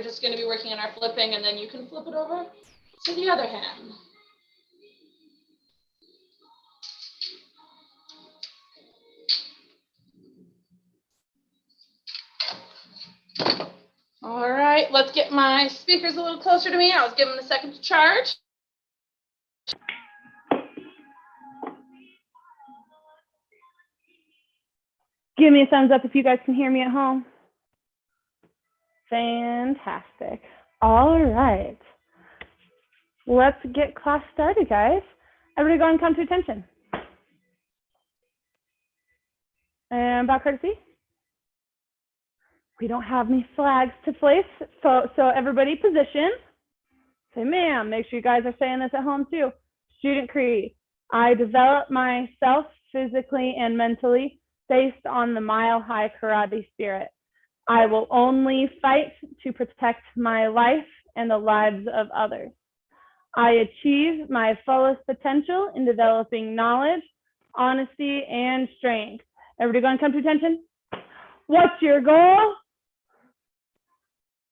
just going to be working on our flipping, and then you can flip it over to the other hand. All right, let's get my speakers a little closer to me. I was given a second to charge. Give me a thumbs up if you guys can hear me at home. Fantastic. All right. Let's get class started, guys. Everybody go and come to attention. And back courtesy. We don't have any flags to place, so everybody position. Say, ma'am, make sure you guys are saying this at home too. Student creed. I develop myself physically and mentally based on the mile-high karate spirit. I will only fight to protect my life and the lives of others. I achieve my fullest potential in developing knowledge, honesty, and strength. Everybody going to come to attention? What's your goal?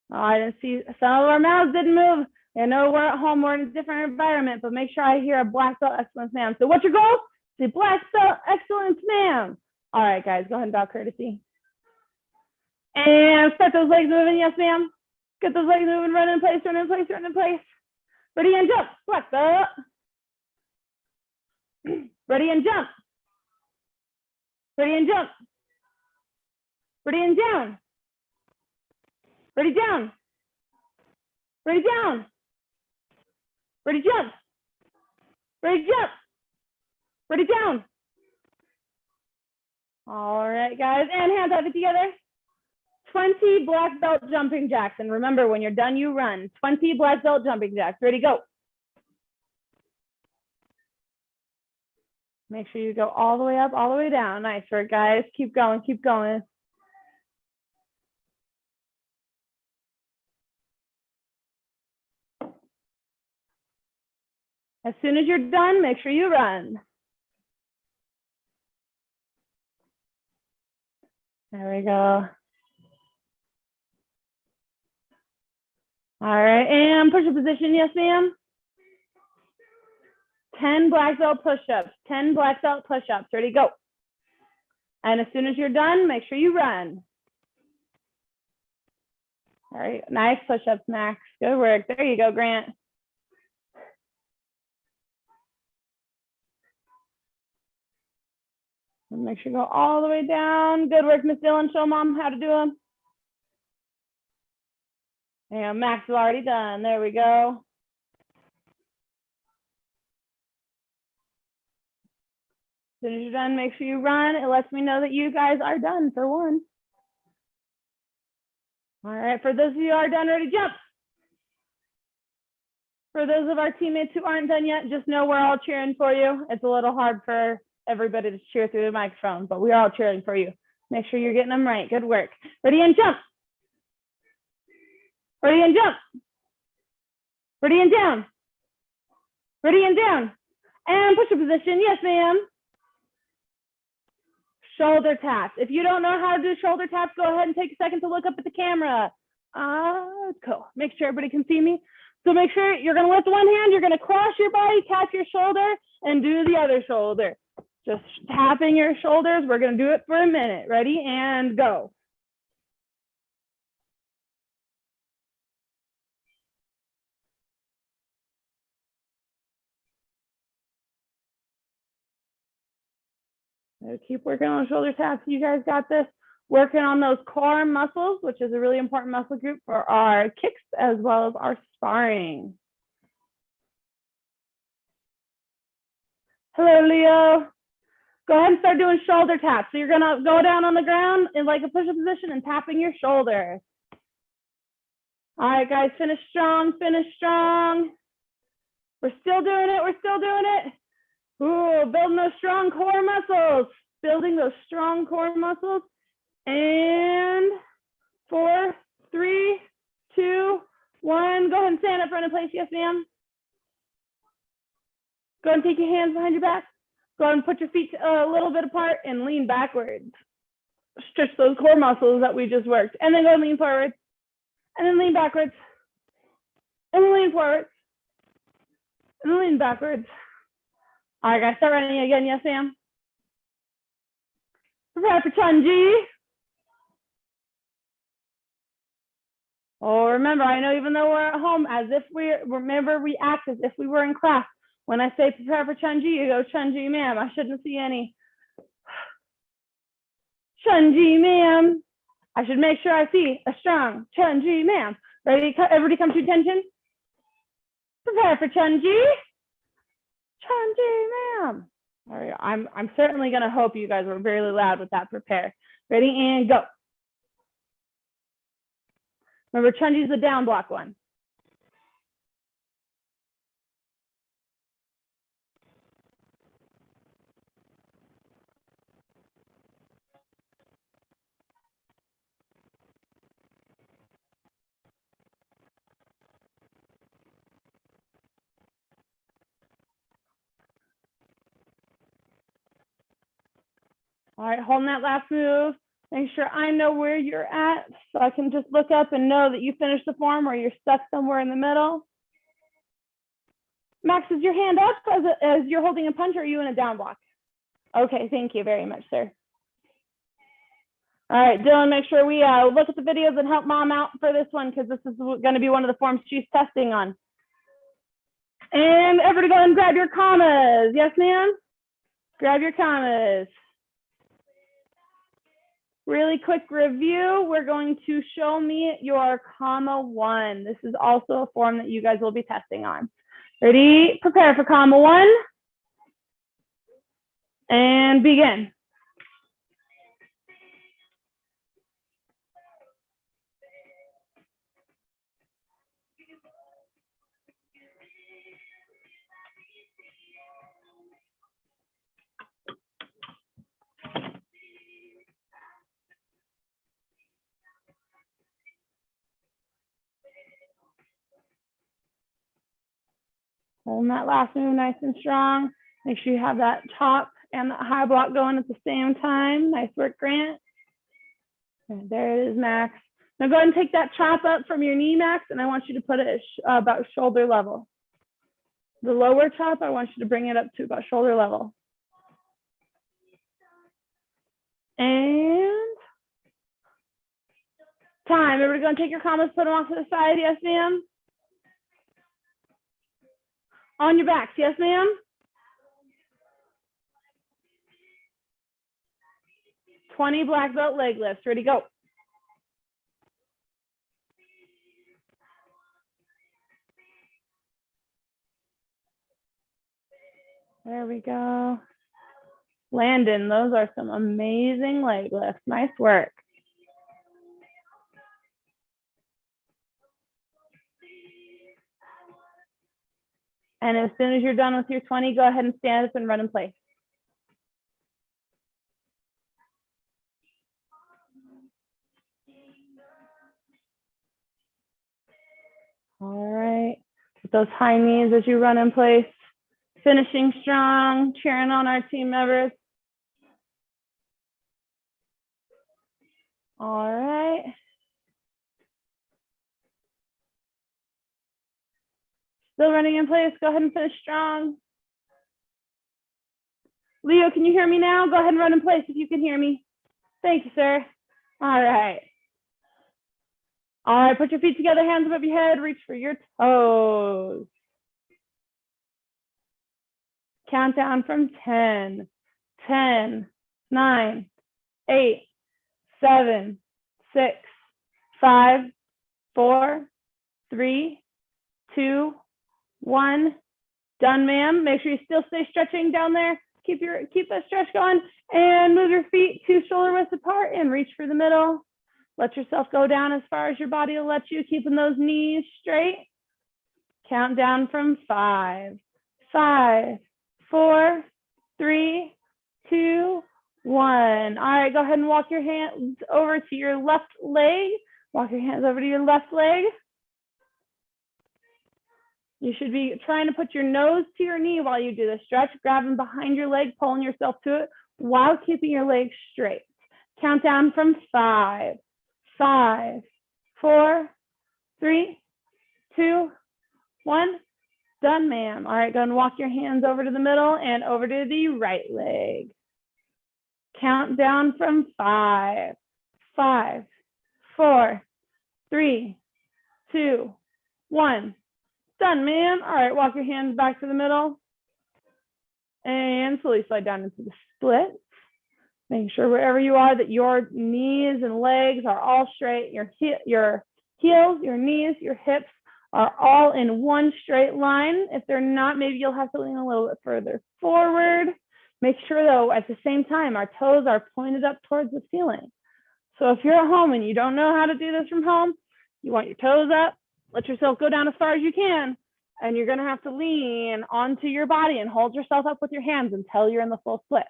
Oh, I didn't see, some of our mouths didn't move. I know we're at home, we're in a different environment, but make sure I hear a black belt excellence, ma'am. So what's your goal? Say black belt excellence, ma'am. All right, guys, go ahead and bow courtesy. And start those legs moving, yes, ma'am. Get those legs moving, run in place, run in place, run in place. Ready and jump, black belt. Ready and jump. Ready and jump. Ready and down. Ready down. Ready down. Ready jump. Ready jump. Ready down. All right, guys, and hands up together. 20 black belt jumping jacks. And remember, when you're done, you run. 20 black belt jumping jacks. Ready, go. Make sure you go all the way up, all the way down. Nice work, guys. Keep going, keep going. As soon as you're done, make sure you run. There we go. All right, and push-up position, yes, ma'am. 10 black belt push-ups, 10 black belt push-ups. Ready, go. And as soon as you're done, make sure you run. All right, nice push-ups, Max. Good work. There you go, Grant. And make sure you go all the way down. Good work, Miss Dillon. Show Mom how to do them. And Max is already done. There we go. As soon as you're done, make sure you run. It lets me know that you guys are done for one. All right, for those of you who are done, ready, jump. For those of our teammates who aren't done yet, just know we're all cheering for you. It's a little hard for everybody to cheer through the microphone, but we're all cheering for you. Make sure you're getting them right. Good work. Ready and jump. Ready and jump. Ready and down. Ready and down. And push-up position. Yes, ma'am. Shoulder taps. If you don't know how to do shoulder taps, go ahead and take a second to look up at the camera. Cool. Make sure everybody can see me. So make sure you're going to lift one hand, you're going to cross your body, tap your shoulder, and do the other shoulder. Just tapping your shoulders. We're going to do it for a minute. Ready and go. So keep working on shoulder taps. You guys got this. Working on those core muscles, which is a really important muscle group for our kicks as well as our sparring. Hello, Leo. Go ahead and start doing shoulder taps. So you're gonna go down on the ground in like a push-up position and tapping your shoulders. All right, guys, finish strong, finish strong. We're still doing it, we're still doing it. Ooh, building those strong core muscles. Building those strong core muscles. And 4, 3, 2, 1. Go ahead and stand up, run in place. Yes, ma'am. Go ahead and take your hands behind your back. Go ahead and put your feet a little bit apart and lean backwards. Stretch those core muscles that we just worked. And then go and lean forward. And then lean backwards. And then lean forwards. And then lean backwards. All right, guys, start running again. Yes, ma'am. Prepare for Chunji. Oh, remember, I know even though we're at home, we act as if we were in class. When I say prepare for Chunji, you go, Chunji, ma'am. I shouldn't see any. Chunji, ma'am. I should make sure I see a strong Chunji, ma'am. Ready? Everybody come to attention. Prepare for Chunji. Chunji, ma'am. All right, I'm certainly going to hope you guys were really loud with that prepare. Ready, and go. Remember, Chunji's the down block one. All right, holding that last move. Make sure I know where you're at so I can just look up and know that you finished the form or you're stuck somewhere in the middle. Max, is your hand up as you're holding a punch, or are you in a down block? Okay, thank you very much, sir. All right, Dylan, make sure we look at the videos and help mom out for this one, because this is going to be one of the forms she's testing on. And everybody go and grab your commas. Yes, ma'am? Grab your commas. Really quick review. We're going to show me your comma one. This is also a form that you guys will be testing on. Ready? Prepare for comma one. And begin. Holding that last move nice and strong. Make sure you have that top and that high block going at the same time. Nice work, Grant. And there it is, Max. Now go ahead and take that chop up from your knee, Max, and I want you to put it about shoulder level. The lower chop, I want you to bring it up to about shoulder level. And time. Everybody go and take your commas, put them off to the side. Yes, ma'am. On your backs. Yes, ma'am. $20 black belt leg lifts. Ready, go. There we go. Landon, those are some amazing leg lifts. Nice work. And as soon as you're done with your 20, go ahead and stand up and run in place. All right. With those high knees as you run in place. Finishing strong, cheering on our team members. All right. Still running in place. Go ahead and finish strong. Leo, can you hear me now? Go ahead and run in place if you can hear me. Thank you, sir. All right. All right, put your feet together, hands above your head, reach for your toes. Count down from 10, 10, 9, 8, 7, 6, 5, 4, 3, 2, 1. Done, ma'am. Make sure you still stay stretching down there. Keep that stretch going, and move your feet to shoulder width apart and reach for the middle. Let yourself go down as far as your body will let you, keeping those knees straight. Count down from 5, 5, 4, 3, 2, 1. All right, go ahead and walk your hands over to your left leg. Walk your hands over to your left leg. You should be trying to put your nose to your knee while you do the stretch, grabbing behind your leg, pulling yourself to it while keeping your legs straight. Count down from 5, 5, 4, 3, 2, 1. Done, ma'am. All right, go and walk your hands over to the middle and over to the right leg. Count down from 5, 5, 4, 3, 2, 1. Done, ma'am. All right, walk your hands back to the middle and slowly slide down into the split. Making sure wherever you are that your knees and legs are all straight. Your heels, your knees, your hips are all in one straight line. If they're not, maybe you'll have to lean a little bit further forward. Make sure, though, at the same time, our toes are pointed up towards the ceiling. So if you're at home and you don't know how to do this from home, you want your toes up, let yourself go down as far as you can, and you're going to have to lean onto your body and hold yourself up with your hands until you're in the full split.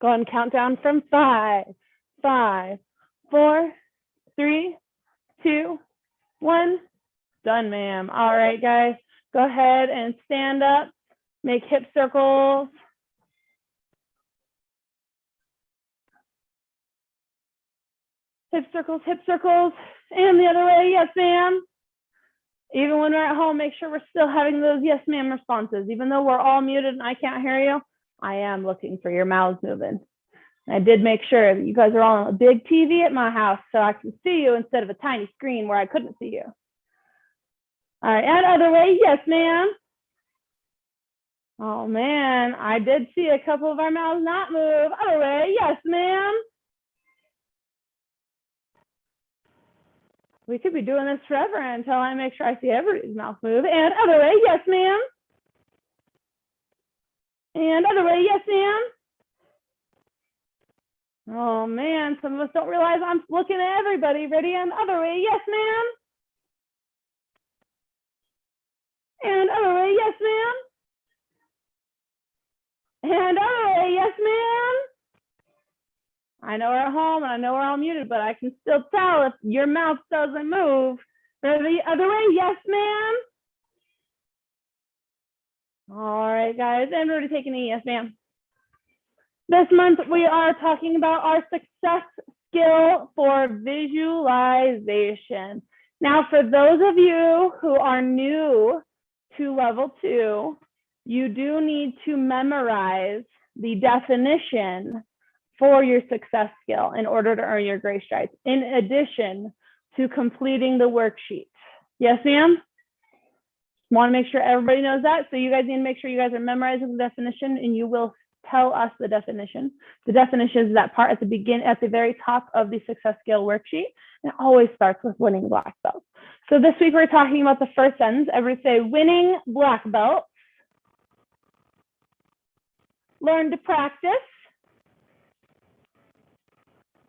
Go ahead and count down from 5, 5, 4, 3, 2, 1. Done, ma'am. All right, guys, go ahead and stand up. Make hip circles. Hip circles, hip circles. And the other way, yes, ma'am. Even when we're at home, make sure we're still having those yes, ma'am responses. Even though we're all muted and I can't hear you, I am looking for your mouths moving. I did make sure that you guys are all on a big TV at my house so I can see you instead of a tiny screen where I couldn't see you. All right, and other way, yes, ma'am. Oh, man, I did see a couple of our mouths not move. Other way, yes, ma'am. We could be doing this forever until I make sure I see everybody's mouth move. And other way, yes, ma'am. And other way, yes, ma'am. Oh, man, some of us don't realize I'm looking at everybody. Ready? And other way, yes, ma'am. And other way, yes, ma'am. And other way, yes, ma'am. I know we're at home and I know we're all muted, but I can still tell if your mouth doesn't move. The other way, yes, ma'am. All right, guys, and we're taking a yes, ma'am. This month, we are talking about our success skill for visualization. Now, for those of you who are new to level 2, you do need to memorize the definition for your success skill in order to earn your Gray Stripes, in addition to completing the worksheet. Yes, ma'am? Want to make sure everybody knows that. So you guys need to make sure you guys are memorizing the definition, and you will tell us the definition. The definition is that part at the very top of the success skill worksheet. And it always starts with winning black belts. So this week we're talking about the first sentence. Everybody say winning black belts. Learn to practice.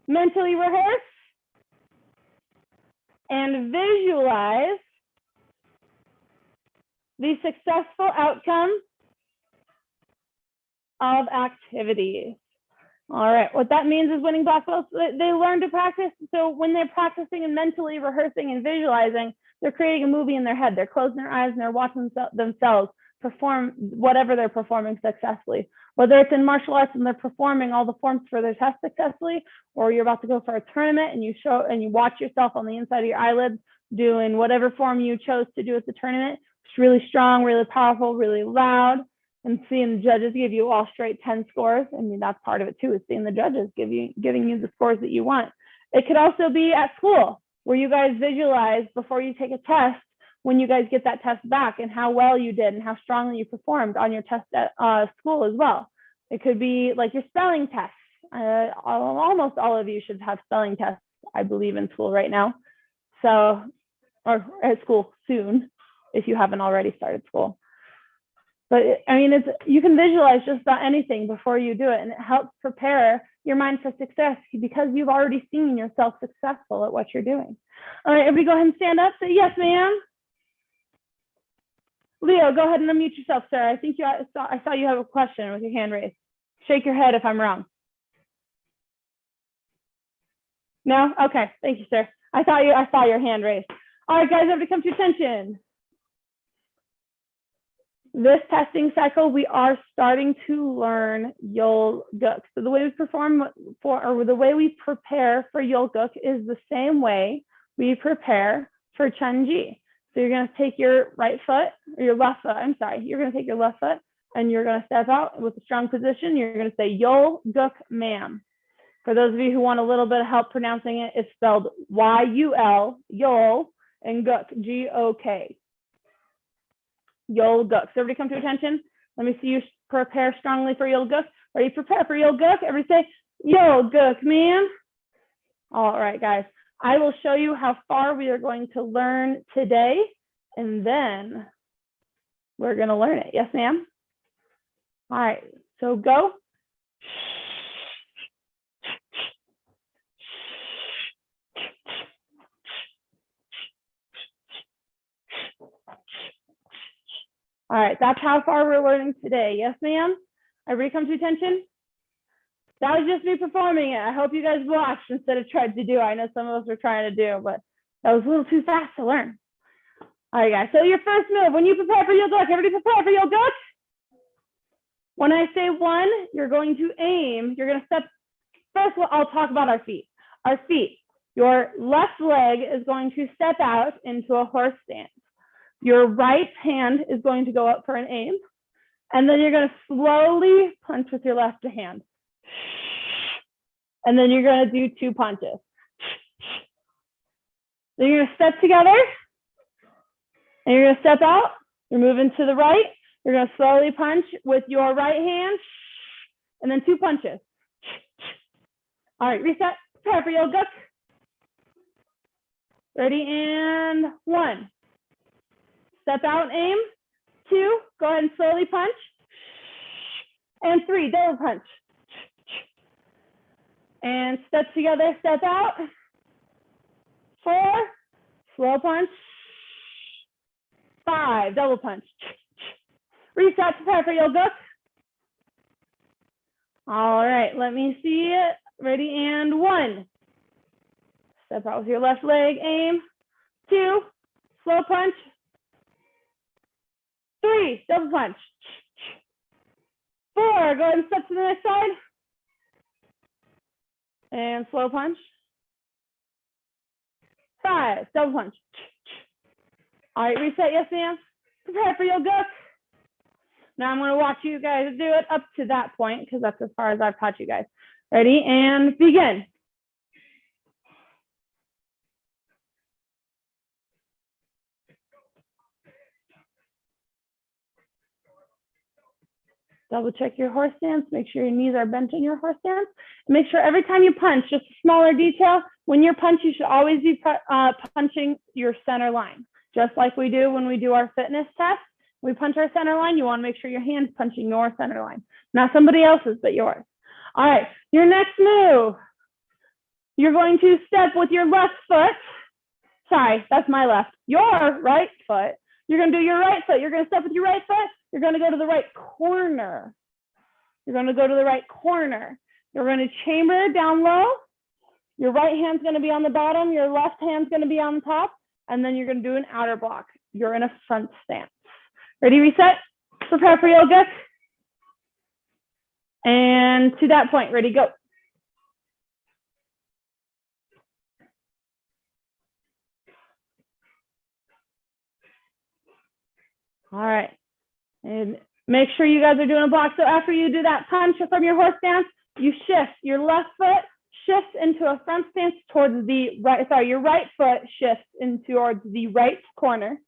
Mentally rehearse. And visualize the successful outcome of activities. All right, what that means is winning black belts, they learn to practice. So when they're practicing and mentally rehearsing and visualizing, they're creating a movie in their head. They're closing their eyes and they're watching themselves perform whatever they're performing successfully. Whether it's in martial arts and they're performing all the forms for their test successfully, or you're about to go for a tournament and you watch yourself on the inside of your eyelids doing whatever form you chose to do at the tournament. It's really strong, really powerful, really loud. And seeing the judges give you all straight 10 scores. I mean, that's part of it too, is seeing the judges giving you the scores that you want. It could also be at school, where you guys visualize before you take a test, when you guys get that test back, and how well you did and how strongly you performed on your test at school as well. It could be like your spelling tests. Almost all of you should have spelling tests, I believe, in school right now. So, or at school soon, if you haven't already started school. But I mean, you can visualize just about anything before you do it, and it helps prepare your mind for success because you've already seen yourself successful at what you're doing. All right, everybody go ahead and stand up. Say yes, ma'am. Leo, go ahead and unmute yourself, sir. I think I saw you have a question with your hand raised. Shake your head if I'm wrong. No? Okay, thank you, sir. I saw your hand raised. All right, guys, everybody come to attention. This testing cycle, we are starting to learn Yol Guk. So the way we the way we prepare for Yol Guk is the same way we prepare for Chun-Ji. So you're going to take your right foot, or your left foot, I'm sorry. You're going to take your left foot and you're going to step out with a strong position. You're going to say Yul Guk Ma'am. For those of you who want a little bit of help pronouncing it, it's spelled Y-U-L, Yul, and Guk, G-O-K. Yul Guk. So everybody come to attention. Let me see you prepare strongly for Yul Guk. Ready to prepare for Yul Guk? Everybody say, Yul Guk Ma'am. All right, guys. I will show you how far we are going to learn today, and then we're going to learn it. Yes, ma'am? All right, so go. All right, that's how far we're learning today. Yes, ma'am? Everybody come to attention? That was just me performing it. I hope you guys watched instead of tried to do. I know some of us were trying to do, but that was a little too fast to learn. All right, guys. So your first move, when you prepare for Yul Guk, everybody prepare for Yul Guk. When I say one, you're going to aim. You're going to step. First, I'll talk about our feet. Our feet. Your left leg is going to step out into a horse stance. Your right hand is going to go up for an aim. And then you're going to slowly punch with your left hand. And then you're going to do 2 punches. Then you're going to step together. And you're going to step out. You're moving to the right. You're going to slowly punch with your right hand. And then 2 punches. All right, reset. Prepare for Yul Guk. Ready, and 1. Step out and aim. 2, go ahead and slowly punch. And 3, double punch. And step together, step out. 4, slow punch. 5, double punch. Reset, prepare for Yul Guk. All right, let me see it. Ready, and 1. Step out with your left leg, aim. 2, slow punch. 3, double punch. 4, go ahead and step to the next side. And slow punch. 5, double punch. All right, reset, yes ma'am. Prepare for Yul Guk. Now I'm gonna watch you guys do it up to that point because that's as far as I've taught you guys. Ready, and begin. Double check your horse stance. Make sure your knees are bent in your horse stance. Make sure every time you punch, just a smaller detail, when you punch, you should always be punching your center line, just like we do when we do our fitness test. We punch our center line. You want to make sure your hand's punching your center line, not somebody else's, but yours. All right, your next move. You're going to step with your left foot. Sorry, that's my left. Your right foot. You're going to do your right foot. You're going to step with your right foot. You're going to go to the right corner. You're going to go to the right corner. You're going to chamber down low. Your right hand's going to be on the bottom. Your left hand's going to be on the top. And then you're going to do an outer block. You're in a front stance. Ready, reset. Prepare for Yul Guk. And to that point, ready, go. All right. And make sure you guys are doing a block. So after you do that punch from your horse stance, you shift. Your left foot shifts into a front stance towards the right. Sorry, your right foot shifts into towards the right corner.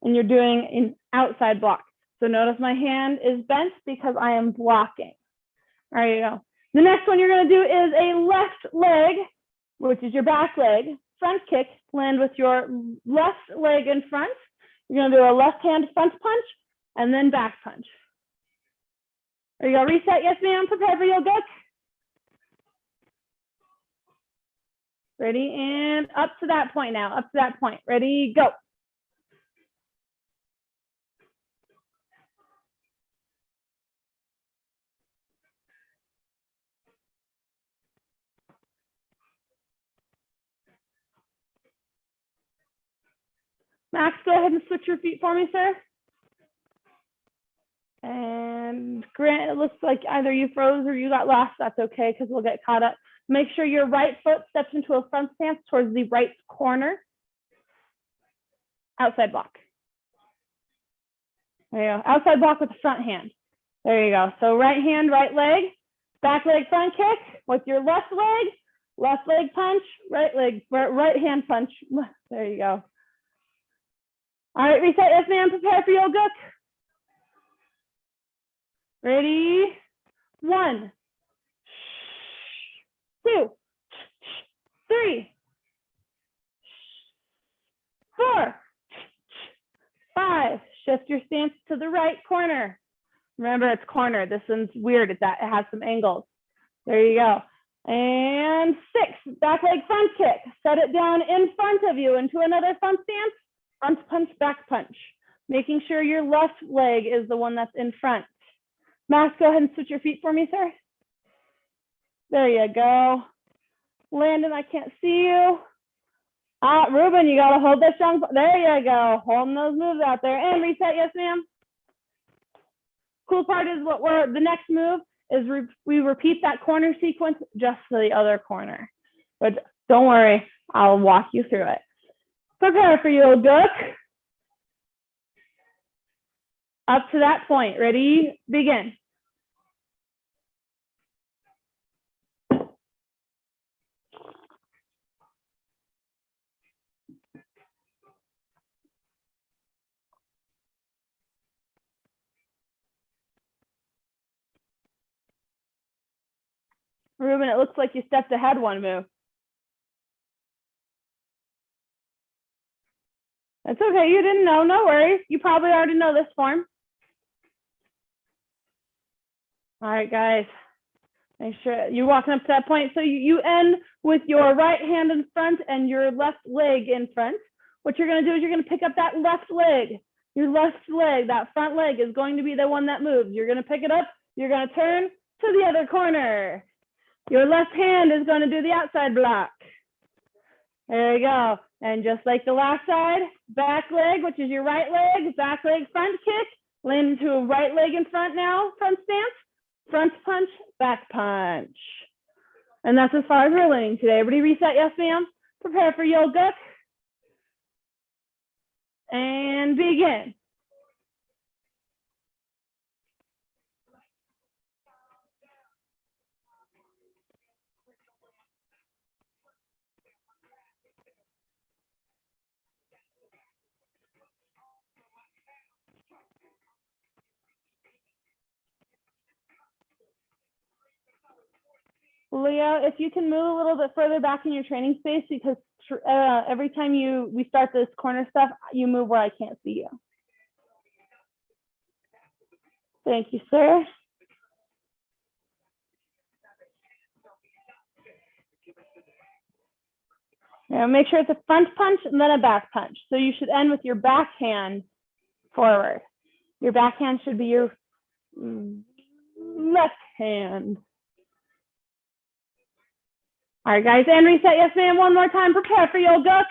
And you're doing an outside block. So notice my hand is bent because I am blocking. There you go. The next one you're going to do is a left leg, which is your back leg, front kick, land with your left leg in front. You're going to do a left hand front punch and then back punch. There you go. Reset. Yes, ma'am. Prepare for Yul Guk. Ready, and up to that point now. Up to that point. Ready, go. Max, go ahead and switch your feet for me, sir. And Grant, it looks like either you froze or you got lost. That's okay, because we'll get caught up. Make sure your right foot steps into a front stance towards the right corner. outside block. There you go. Outside block with the front hand. There you go. So right hand, right leg, back leg front kick with your left leg punch, right leg, right hand punch. There you go. All right, reset. Yes, ma'am. Prepare for yoga. Ready? 1, 2, 3, 4, 5. Shift your stance to the right corner. Remember, it's corner. This one's weird. It has some angles. There you go. And 6, back leg front kick. Set it down in front of you into another front stance. Front punch, back punch. Making sure your left leg is the one that's in front. Max, go ahead and switch your feet for me, sir. There you go. Landon, I can't see you. Ruben, you gotta hold that strong. There you go. Holding those moves out there. And reset, yes, ma'am. Cool part is the next move is we repeat that corner sequence just to the other corner. But don't worry, I'll walk you through it. Prepare for your duck. Up to that point. Ready? Begin. Ruben, it looks like you stepped ahead one move. That's okay, you didn't know, no worries. You probably already know this form. All right, guys, make sure you're walking up to that point. So you end with your right hand in front and your left leg in front. What you're gonna do is you're gonna pick up that left leg. Your left leg, that front leg is going to be the one that moves. You're gonna pick it up, you're gonna turn to the other corner. Your left hand is gonna do the outside block. There you go. And just like the last side, back leg, which is your right leg, back leg front kick, land into a right leg in front now, front stance, front punch, back punch. And that's as far as we're learning today. Everybody reset, yes ma'am. Prepare for yoga. And begin. Leah, if you can move a little bit further back in your training space, because every time we start this corner stuff, you move where I can't see you. Thank you, sir. Now make sure it's a front punch and then a back punch. So you should end with your back hand forward. Your back hand should be your left hand. All right, guys, and reset, yes ma'am, one more time. Prepare for yoga.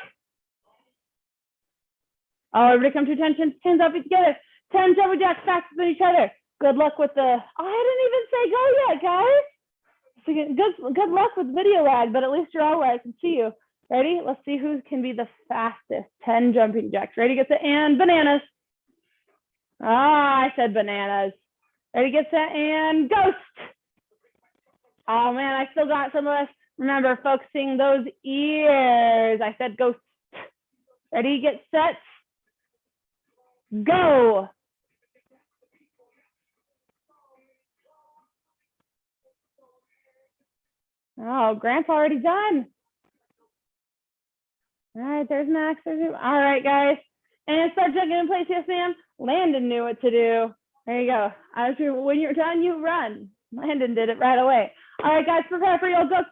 Oh, everybody come to attention, hands up together. 10 jumping jacks faster than each other. Good luck with the, I didn't even say go yet, guys. So good luck with video lag, but at least you're all where I can see you. Ready? Let's see who can be the fastest. 10 jumping jacks. Ready, get set, and bananas. I said bananas. Ready, get set, and ghost. Oh man, I still got some of us. Remember, focusing those ears. I said ghost. Ready, get set, go. Oh, Grant's already done. All right, there's Max. All right, guys. And start jumping in place, yes, ma'am. Landon knew what to do. There you go. When you're done, you run. Landon did it right away. All right, guys, prepare for yoga.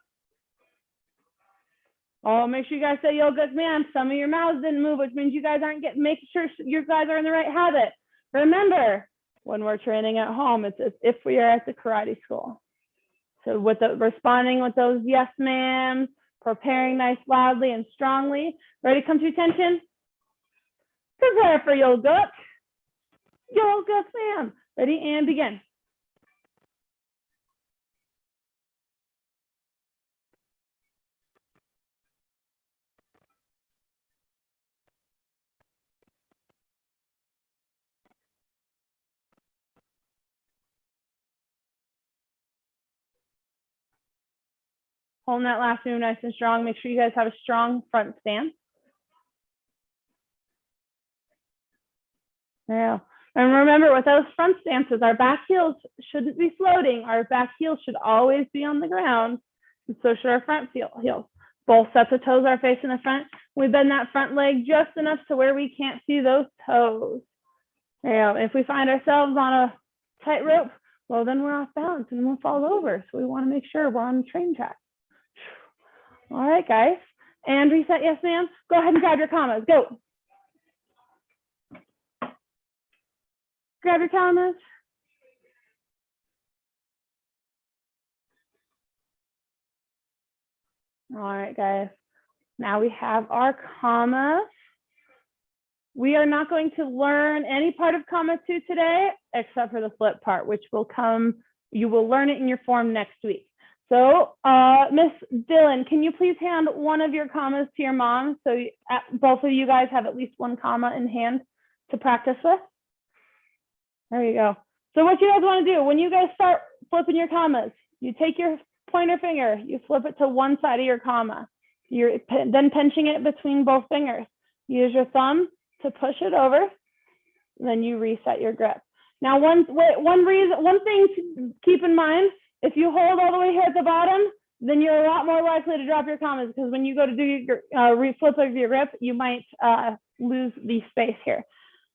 Oh, make sure you guys say yoga, man. Some of your mouths didn't move, which means you guys aren't making sure you guys are in the right habit. Remember, when we're training at home, it's as if we are at the karate school. So with responding with those yes, ma'am, preparing nice, loudly, and strongly. Ready, come to attention? Prepare for yoga. Yoga, ma'am. Ready, and begin. Holding that last move nice and strong. Make sure you guys have a strong front stance. Yeah. And remember, with those front stances, our back heels shouldn't be floating. Our back heels should always be on the ground. And so should our front heels. Both sets of toes are facing the front. We bend that front leg just enough to where we can't see those toes. Yeah. If we find ourselves on a tightrope, well, then we're off balance and we'll fall over. So we want to make sure we're on the train track. All right, guys. And reset, yes, ma'am. Go ahead and grab your commas. Go. Grab your commas. All right, guys. Now we have our commas. We are not going to learn any part of comma 2 today, except for the flip part, which will come, you will learn it in your form next week. So, Miss Dillon, can you please hand one of your commas to your mom so both of you guys have at least one comma in hand to practice with? There you go. So what you guys want to do, when you guys start flipping your commas, you take your pointer finger, you flip it to one side of your comma. You're then pinching it between both fingers. Use your thumb to push it over, then you reset your grip. Now, one thing to keep in mind, if you hold all the way here at the bottom, then you're a lot more likely to drop your commas, because when you go to do your reflip of your grip, you might lose the space here.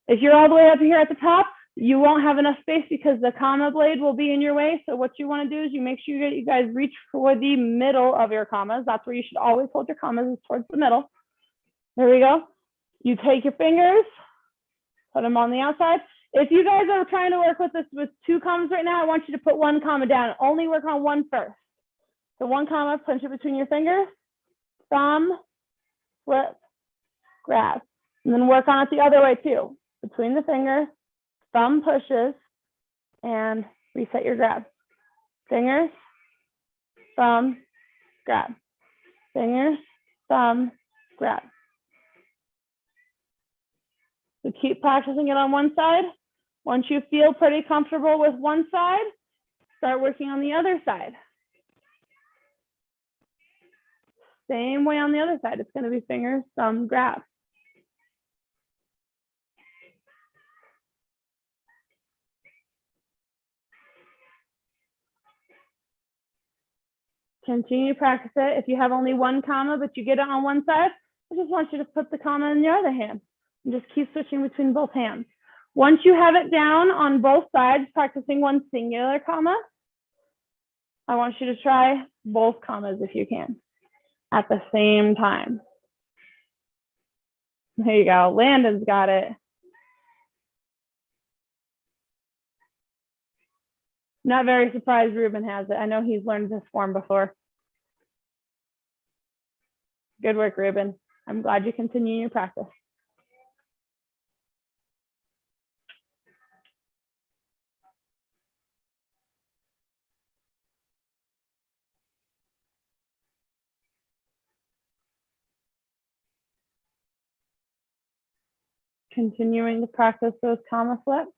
If you're all the way up here at the top, you won't have enough space because the comma blade will be in your way. So what you want to do is you make sure you guys reach for the middle of your commas. That's where you should always hold your commas, is towards the middle. There we go. You take your fingers, put them on the outside. If you guys are trying to work with this with 2 commas right now, I want you to put 1 comma down. Only work on 1 first. So 1 comma, punch it between your fingers, thumb, flip, grab. And then work on it the other way too. Between the fingers, thumb pushes, and reset your grab. Fingers, thumb, grab. Fingers, thumb, grab. So keep practicing it on one side. Once you feel pretty comfortable with one side, start working on the other side. Same way on the other side. It's going to be fingers, thumb, grab. Continue to practice it. If you have only 1 comma, but you get it on one side, I just want you to put the comma in your other hand and just keep switching between both hands. Once you have it down on both sides, practicing 1 singular comma, I want you to try both commas if you can at the same time. There you go. Landon's got it. Not very surprised Ruben has it. I know he's learned this form before. Good work, Ruben. I'm glad you continue your practice. Continuing to practice those comma flips.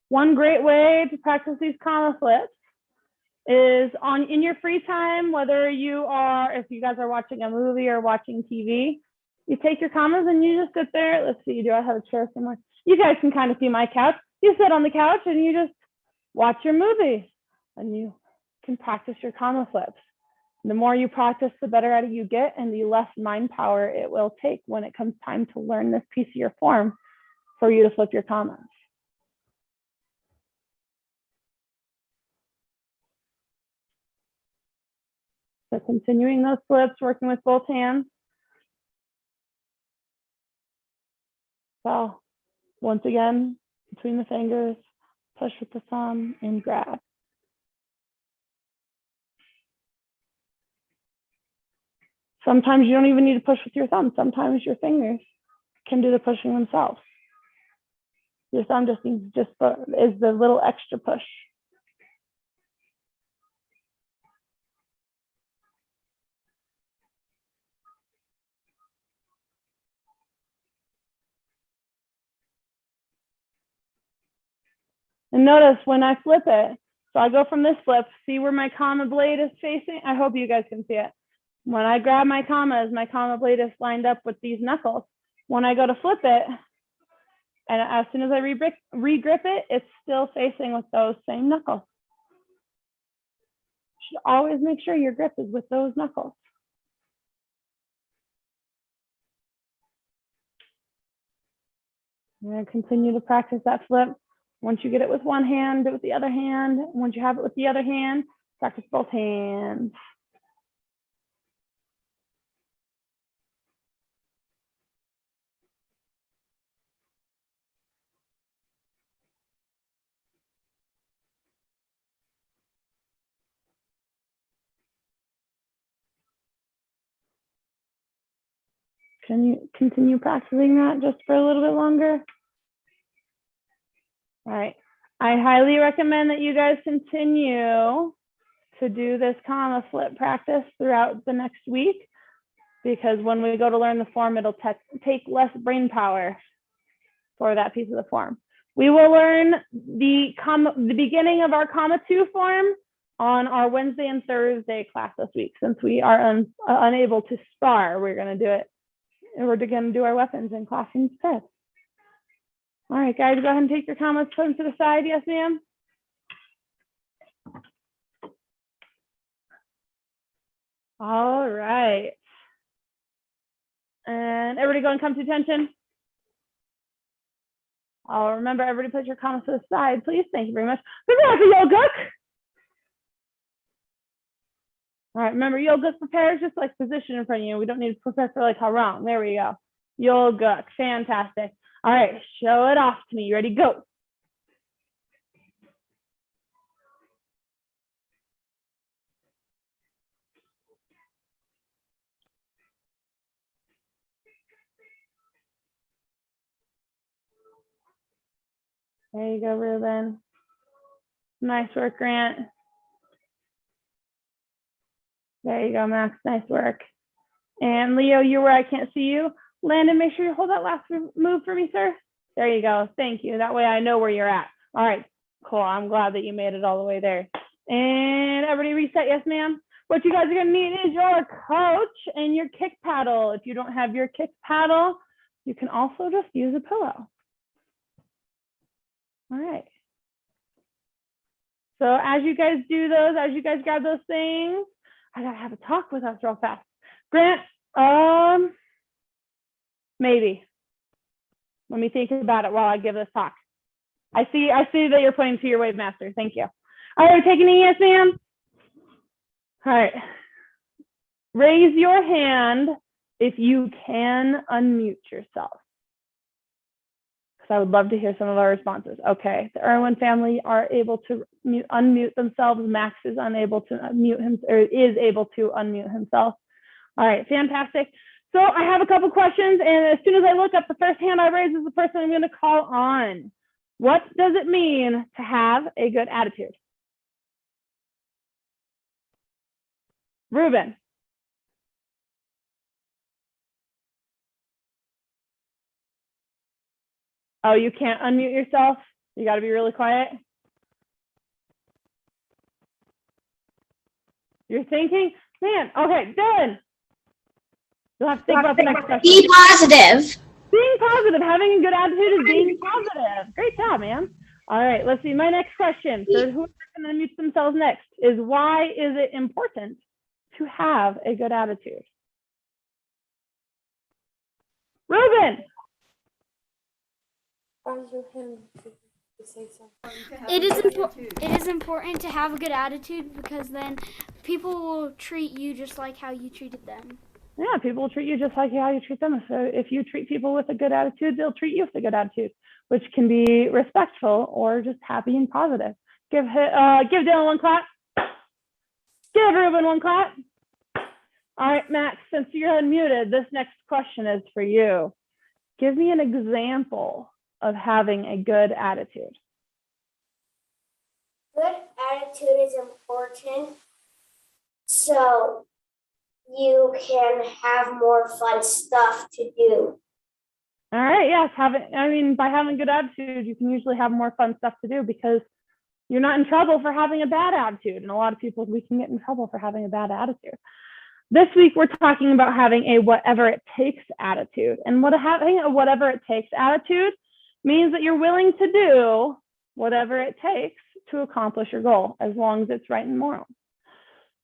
One great way to practice these comma flips is in your free time, whether if you guys are watching a movie or watching TV, you take your commas and you just sit there. Let's see, do I have a chair somewhere? You guys can kind of see my couch. You sit on the couch and you just watch your movie and you can practice your comma flips. The more you practice, the better at it you get, and the less mind power it will take when it comes time to learn this piece of your form for you to flip your commas. So continuing those flips, working with both hands. So once again, between the fingers, push with the thumb and grab. Sometimes you don't even need to push with your thumb. Sometimes your fingers can do the pushing themselves. Your thumb just is the little extra push. And notice when I flip it, So I go from this flip, see where my comma blade is facing? I hope you guys can see it. When I grab my commas, my comma blade is lined up with these knuckles. When I go to flip it, and as soon as I re-grip it, it's still facing with those same knuckles. You should always make sure your grip is with those knuckles. And continue to practice that flip. Once you get it with one hand, do it with the other hand. Once you have it with the other hand, practice both hands. Can you continue practicing that just for a little bit longer? All right. I highly recommend that you guys continue to do this comma flip practice throughout the next week, because when we go to learn the form, it'll take less brain power for that piece of the form. We will learn the beginning of our comma 2 form on our Wednesday and Thursday class this week. Since we are unable to spar, we're going to do it. And we're going to do our weapons in class instead. All right, guys, go ahead and take your commas, put them to the side. Yes, ma'am. All right. And everybody go and come to attention. I'll remember everybody put your commas to the side, please. Thank you very much. Yoga. All right, remember, yoga prepares just like position in front of you. We don't need to prepare for like how wrong. There we go. Yoga, fantastic. All right, show it off to me. You ready? Go. There you go, Ruben. Nice work, Grant. There you go, Max. Nice work. And Leo, you're where I can't see you. Landon, make sure you hold that last move for me, sir. There you go. Thank you. That way I know where you're at. All right, cool. I'm glad that you made it all the way there. And everybody reset. Yes, ma'am. What you guys are going to need is your coach and your kick paddle. If you don't have your kick paddle, you can also just use a pillow. All right. So as you guys do those, as you guys grab those things, I got to have a talk with us real fast. Grant, maybe. Let me think about it while I give this talk. I see that you're pointing to your wave master. Thank you. All right, taking a yes, ma'am. All right. Raise your hand if you can unmute yourself, because I would love to hear some of our responses. Okay, the Irwin family are able to unmute themselves. Max is unable to unmute him, or is able to unmute himself. All right, fantastic. So I have a couple questions, and as soon as I look up, the first hand I raise is the person I'm going to call on. What does it mean to have a good attitude? Ruben. Oh, you can't unmute yourself? You got to be really quiet? You're thinking? Man, okay, Dylan. You'll have to think about the next question. Be positive. Being positive, having a good attitude is being positive. Great job, man. All right, let's see. My next question for whoever can unmute themselves next is, why is it important to have a good attitude? Ruben. It is important to have a good attitude, because then people will treat you just like how you treated them. Yeah, people will treat you just like how you treat them. So if you treat people with a good attitude, they'll treat you with a good attitude, which can be respectful or just happy and positive. Give Dylan one clap. Give Ruben one clap. All right, Max, since you're unmuted, this next question is for you. Give me an example of having a good attitude. Good attitude is important so you can have more fun stuff to do. All right, yes, by having good attitude, you can usually have more fun stuff to do, because You're not in trouble for having a bad attitude. And a lot of people, we can get in trouble for having a bad attitude. This week, we're talking about having a whatever it takes attitude. And having a whatever it takes attitude means that you're willing to do whatever it takes to accomplish your goal, as long as it's right and moral.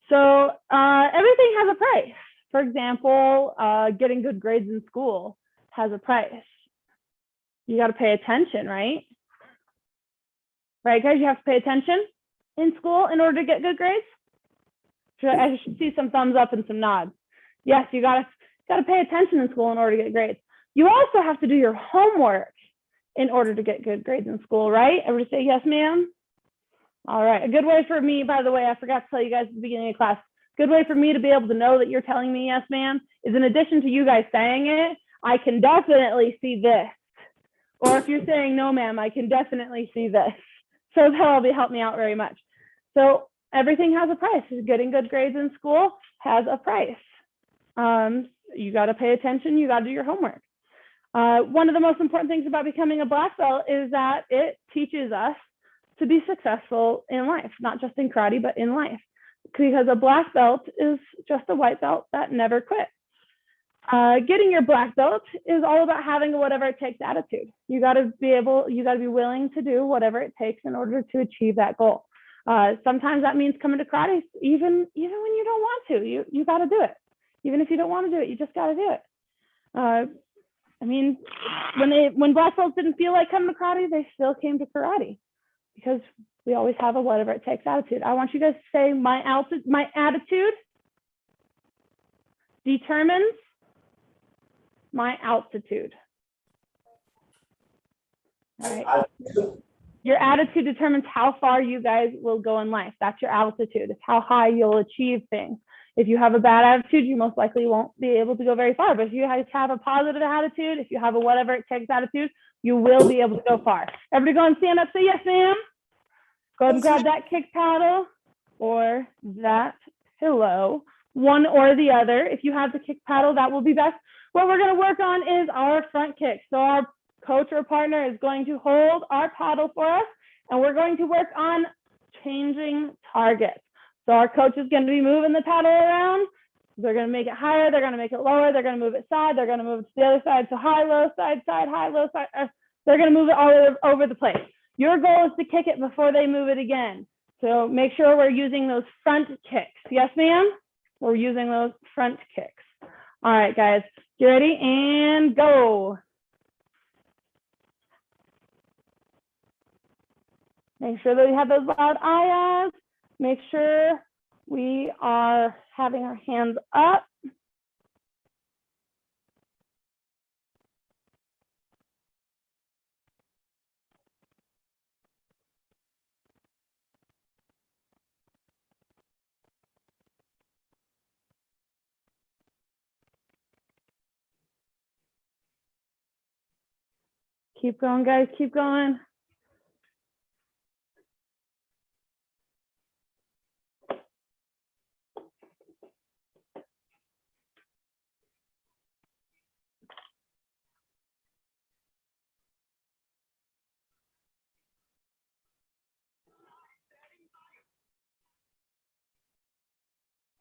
So everything has a price. For example, getting good grades in school has a price. You got to pay attention, right? Right, guys, you have to pay attention in school in order to get good grades. I should see some thumbs up and some nods. Yes, you gotta pay attention in school in order to get grades. You also have to do your homework in order to get good grades in school, right? Everybody say yes, ma'am. All right, a good way for me, by the way, I forgot to tell you guys at the beginning of class, good way for me to be able to know that you're telling me yes, ma'am, is in addition to you guys saying it, I can definitely see this. Or if you're saying no, ma'am, I can definitely see this. So that'll help me out very much. So everything has a price. Getting good grades in school has a price. You got to pay attention. You got to do your homework. One of the most important things about becoming a black belt is that it teaches us to be successful in life, not just in karate, but in life. Because a black belt is just a white belt that never quits. Getting your black belt is all about having a whatever it takes attitude. You got to be willing to do whatever it takes in order to achieve that goal. Sometimes that means coming to karate, even when you don't want to. You got to do it. Even if you don't want to do it, you just got to do it. I mean, when black belts didn't feel like coming to karate, they still came to karate because we always have a whatever it takes attitude. I want you guys to say my attitude determines my altitude. All right. Your attitude determines how far you guys will go in life. That's your altitude. It's how high you'll achieve things. If you have a bad attitude, you most likely won't be able to go very far. But if you have a positive attitude, if you have a whatever it takes attitude, you will be able to go far. Everybody go and stand up, say yes, ma'am. Go ahead and grab that kick paddle or that pillow, one or the other. If you have the kick paddle, that will be best. What we're going to work on is our front kick. So our coach or partner is going to hold our paddle for us, and we're going to work on changing targets. So our coach is going to be moving the paddle around. They're going to make it higher. They're going to make it lower. They're going to move it side. They're going to move it to the other side. So high, low, side, high, low, side. They're going to move it all over the place. Your goal is to kick it before they move it again. So make sure we're using those front kicks. Yes, ma'am? We're using those front kicks. All right, guys. You ready? And go. Make sure that we have those loud ayahs. Make sure we are having our hands up. Keep going, guys. Keep going.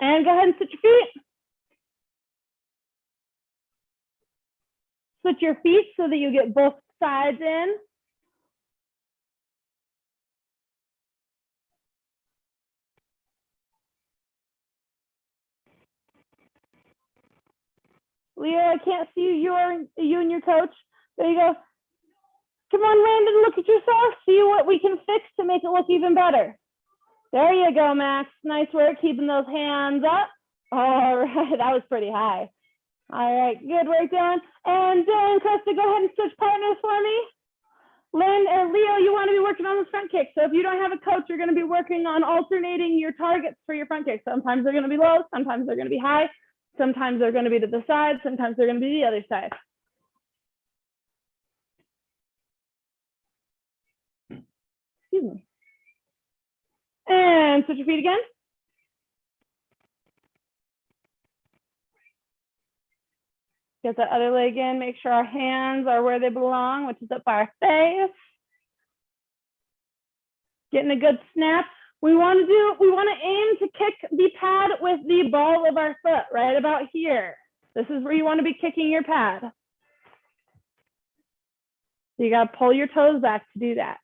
And go ahead and switch your feet. Switch your feet so that you get both sides in. Leah, I can't see you and your coach. There you go. Come on, Landon, look at yourself. See what we can fix to make it look even better. There you go, Max. Nice work keeping those hands up. All right, that was pretty high. All right, good work, Dylan. And Dylan, Krista, go ahead and switch partners for me. Lynn or Leo, you want to be working on the front kick. So if you don't have a coach, you're going to be working on alternating your targets for your front kick. Sometimes they're going to be low, sometimes they're going to be high, sometimes they're going to be to the side, sometimes they're going to be the other side. Excuse me. And switch your feet again. Get that other leg in. Make sure our hands are where they belong, which is up by our face. Getting a good snap. We want to aim to kick the pad with the ball of our foot right about here. This is where you want to be kicking your pad. So you got to pull your toes back to do that.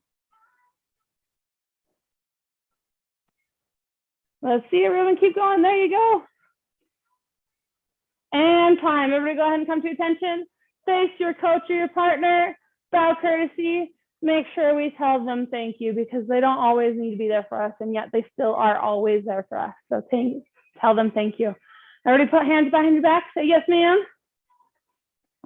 Let's see, everyone, keep going. There you go. And time. Everybody go ahead and come to attention. Face your coach or your partner. Bow courtesy. Make sure we tell them thank you because they don't always need to be there for us, and yet they still are always there for us. So tell them thank you. Everybody put hands behind your back. Say yes, ma'am.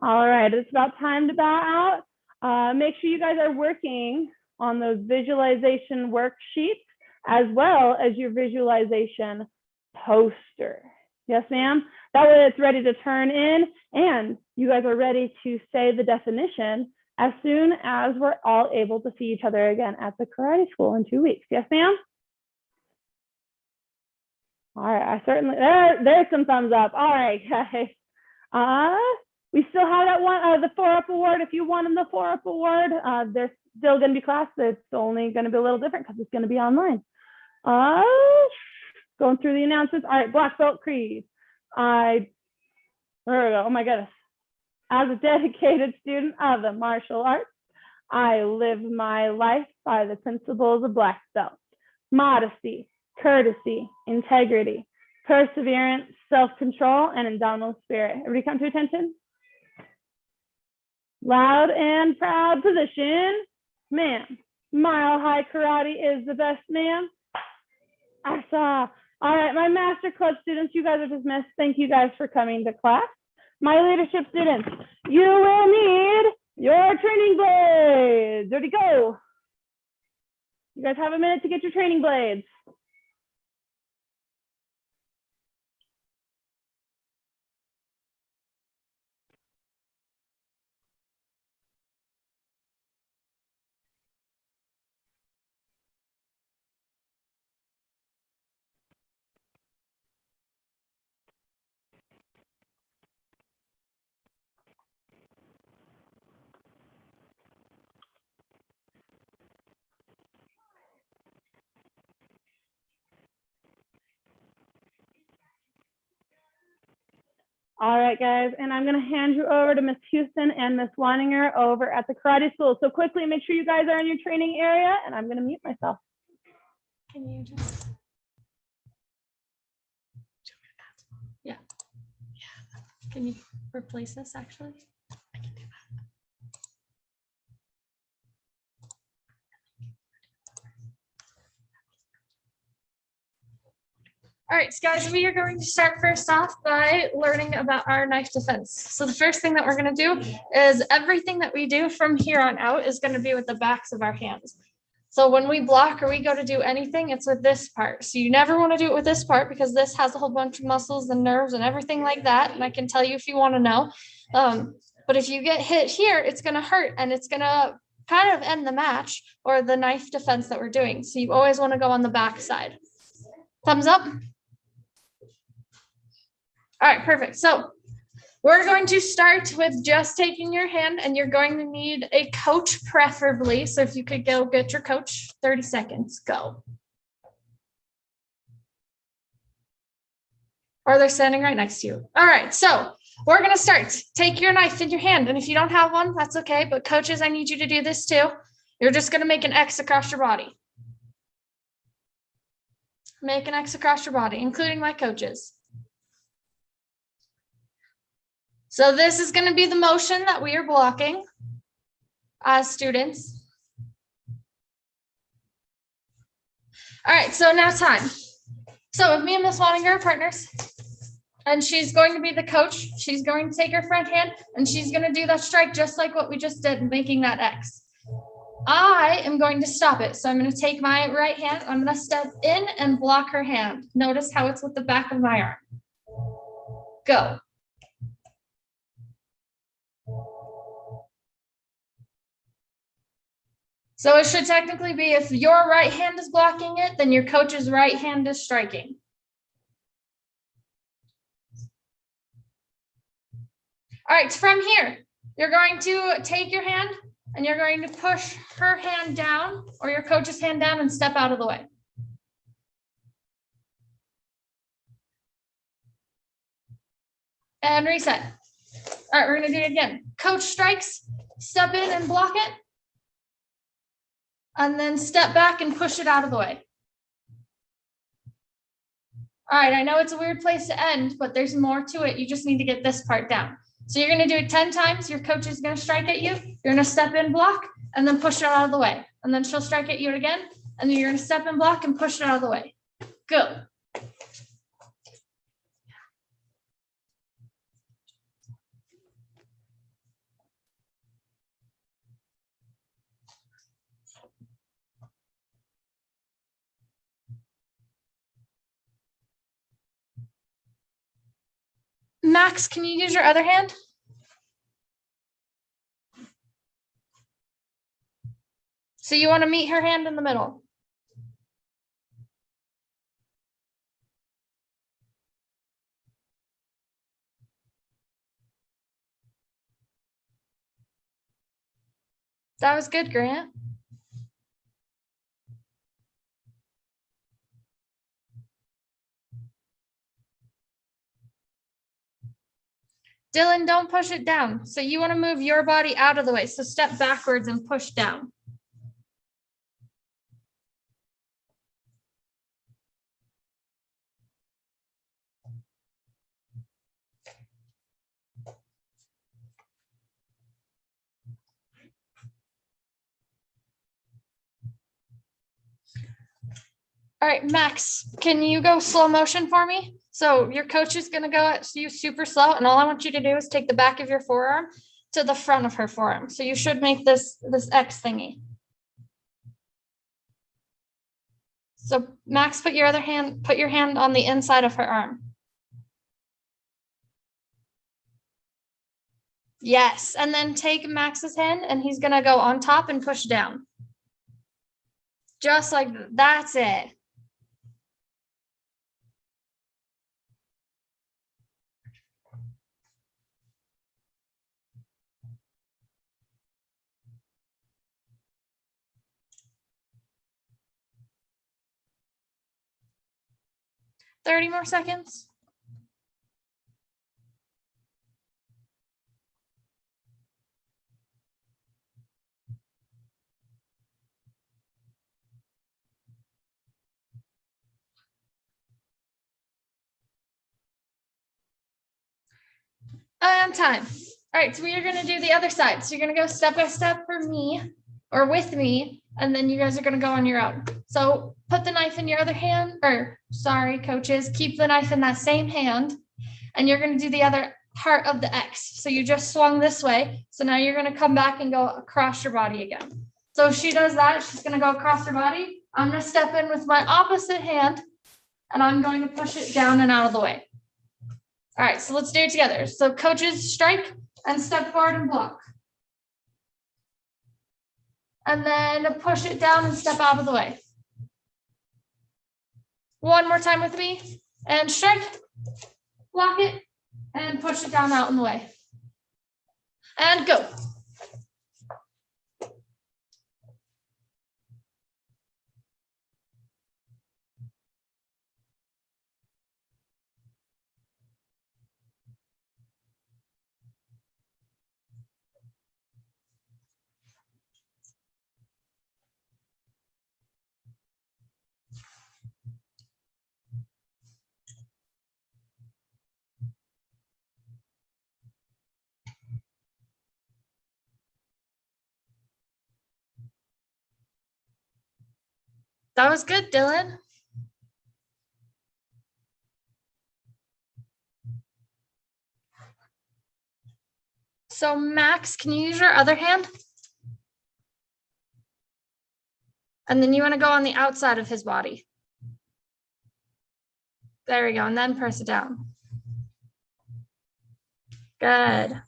All right, it's about time to bow out. Make sure you guys are working on those visualization worksheets as well as your visualization poster. Yes, ma'am. That way it's ready to turn in and you guys are ready to say the definition as soon as we're all able to see each other again at the karate school in 2 weeks. Yes, ma'am? All right, I certainly, there's some thumbs up. All right, guys. We still have that one, the 4-up award. If you want the 4-up award, there's still gonna be class. It's only gonna be a little different because it's gonna be online. Going through the announcements. All right, black belt creed. There we go, oh my goodness. As a dedicated student of the martial arts, I live my life by the principles of black belt: modesty, courtesy, integrity, perseverance, self-control, and indomitable spirit. Everybody come to attention. Loud and proud position. Ma'am, Mile High Karate is the best, ma'am. I saw. All right, my master club students, you guys are dismissed. Thank you guys for coming to class. My leadership students, you will need your training blades. Ready, go. You guys have a minute to get your training blades. All right, guys, and I'm gonna hand you over to Miss Houston and Miss Weininger over at the karate school. So quickly, make sure you guys are in your training area, and I'm gonna mute myself. Can you just? Yeah. Can you replace this actually? I can do that. All right, guys, we are going to start first off by learning about our knife defense. So the first thing that we're going to do is everything that we do from here on out is going to be with the backs of our hands. So when we block or we go to do anything, it's with this part. So you never want to do it with this part because this has a whole bunch of muscles and nerves and everything like that. And I can tell you if you want to know. But if you get hit here, it's going to hurt and it's going to kind of end the match or the knife defense that we're doing. So you always want to go on the back side. Thumbs up. All right, perfect. So we're going to start with just taking your hand and you're going to need a coach preferably. So if you could go get your coach, 30 seconds, go. Or they're standing right next to you. All right, so we're gonna start. Take your knife in your hand. And if you don't have one, that's okay. But coaches, I need you to do this too. You're just gonna make an X across your body. Make an X across your body, including my coaches. So this is going to be the motion that we are blocking as students. All right, so now time. So me and Miss Weininger are partners, and she's going to be the coach. She's going to take her front hand, and she's going to do that strike just like what we just did, making that X. I am going to stop it. So I'm going to take my right hand. I'm going to step in and block her hand. Notice how it's with the back of my arm. Go. So it should technically be if your right hand is blocking it, then your coach's right hand is striking. All right, from here, you're going to take your hand And you're going to push her hand down or your coach's hand down and step out of the way. And reset. All right, we're gonna do it again. Coach strikes, step in and block it. And then step back and push it out of the way. All right, I know it's a weird place to end, but there's more to it. You just need to get this part down. So you're gonna do it 10 times. Your coach is gonna strike at you. You're gonna step in, block, and then push it out of the way. And then she'll strike at you again. And then you're gonna step in, block, and push it out of the way. Go. Max, can you use your other hand? So you want to meet her hand in the middle. That was good, Grant. Dylan, don't push it down. So you want to move your body out of the way. So step backwards and push down. All right, Max, can you go slow motion for me? So your coach is going to go at you super slow. And all I want you to do is take the back of your forearm to the front of her forearm. So you should make this X thingy. So Max, put your hand on the inside of her arm. Yes, and then take Max's hand and he's gonna go on top and push down. Just like that's it. $30 more seconds. And time. All right, so we are going to do the other side. So you're going to go step by step for me or with me, and then you guys are going to go on your own. So put the knife in your other hand, or sorry, coaches, keep the knife in that same hand, and you're going to do the other part of the X. So you just swung this way. So now you're going to come back and go across your body again. So if she does that, she's going to go across her body. I'm going to step in with my opposite hand, and I'm going to push it down and out of the way. All right, so let's do it together. So coaches, strike and step forward and block. And then push it down and step out of the way. One more time with me. And strike, block it, and push it down out in the way. And go. That was good, Dylan. So Max, can you use your other hand? And then you want to go on the outside of his body. There we go, and then press it down. Good.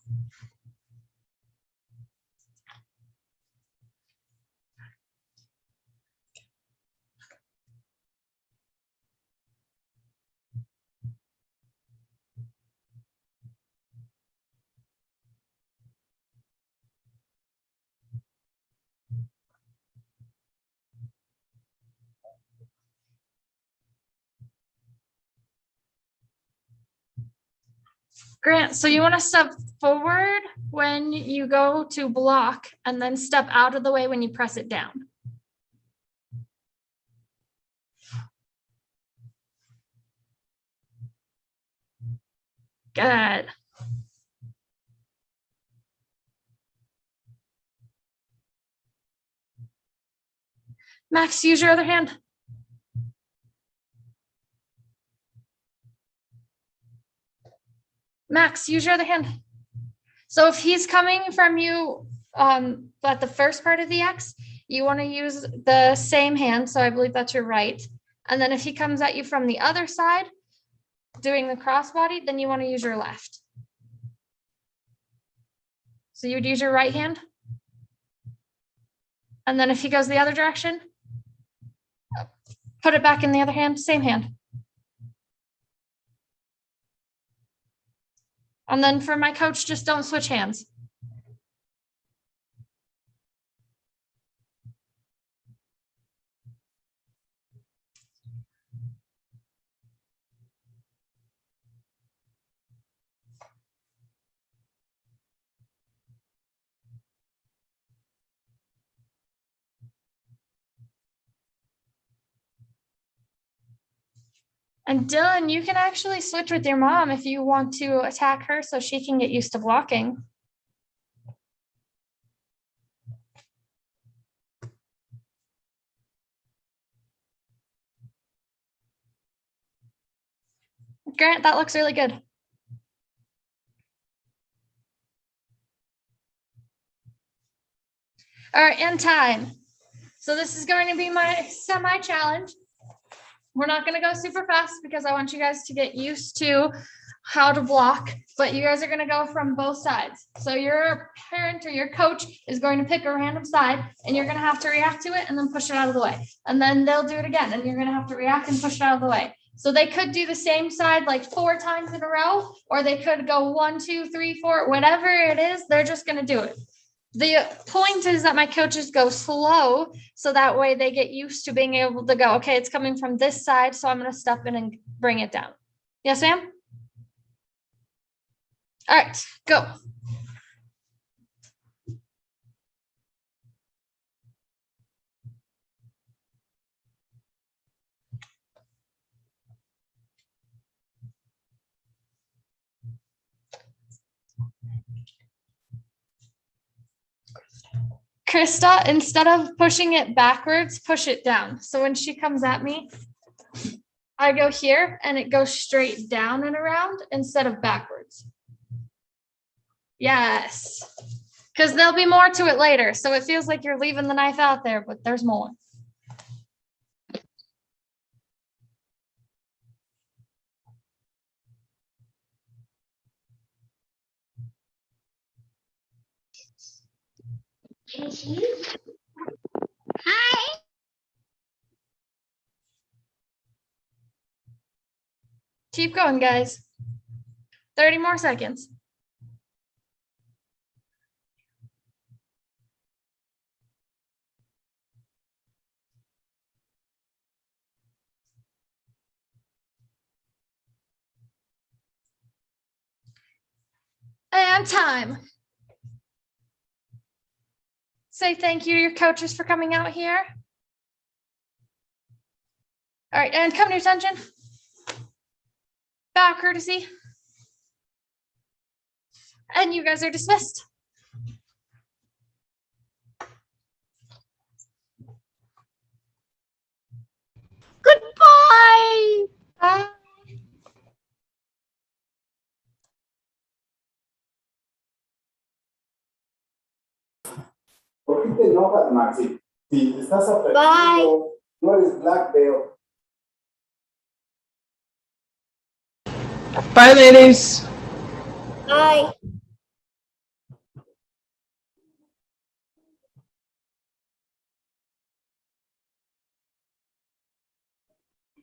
Grant, so you want to step forward when you go to block and then step out of the way when you press it down. Good. Max, use your other hand. Max, use your other hand. So if he's coming from you at the first part of the X, you want to use the same hand. So I believe that's your right. And then if he comes at you from the other side, doing the crossbody, then you want to use your left. So you would use your right hand. And then if he goes the other direction, put it back in the other hand, same hand. And then for my coach, just don't switch hands. And Dylan, you can actually switch with your mom if you want to attack her so she can get used to blocking. Grant, that looks really good. All right, and time. So this is going to be my semi-challenge. We're not going to go super fast because I want you guys to get used to how to block, but you guys are going to go from both sides. So your parent or your coach is going to pick a random side and you're going to have to react to it and then push it out of the way. And then they'll do it again and you're going to have to react and push it out of the way. So they could do the same side like 4 times in a row, or they could go 1, 2, 3, 4, whatever it is, they're just going to do it. The point is that my coaches go slow, so that way they get used to being able to go, okay, it's coming from this side, so I'm going to step in and bring it down. Yes, ma'am? All right, go. Krista, instead of pushing it backwards, push it down. So when she comes at me, I go here and it goes straight down and around instead of backwards. Yes, because there'll be more to it later. So it feels like you're leaving the knife out there, but there's more. Hi. Keep going, guys. 30 more seconds. And time. Say thank you to your coaches for coming out here. All right, and come to attention. Bow courtesy. And you guys are dismissed. Goodbye. Bye. ¿Por qué te enojas, Maxi? Si estás aprendiendo, Bye. no eres black belt. Bye, ladies. Bye.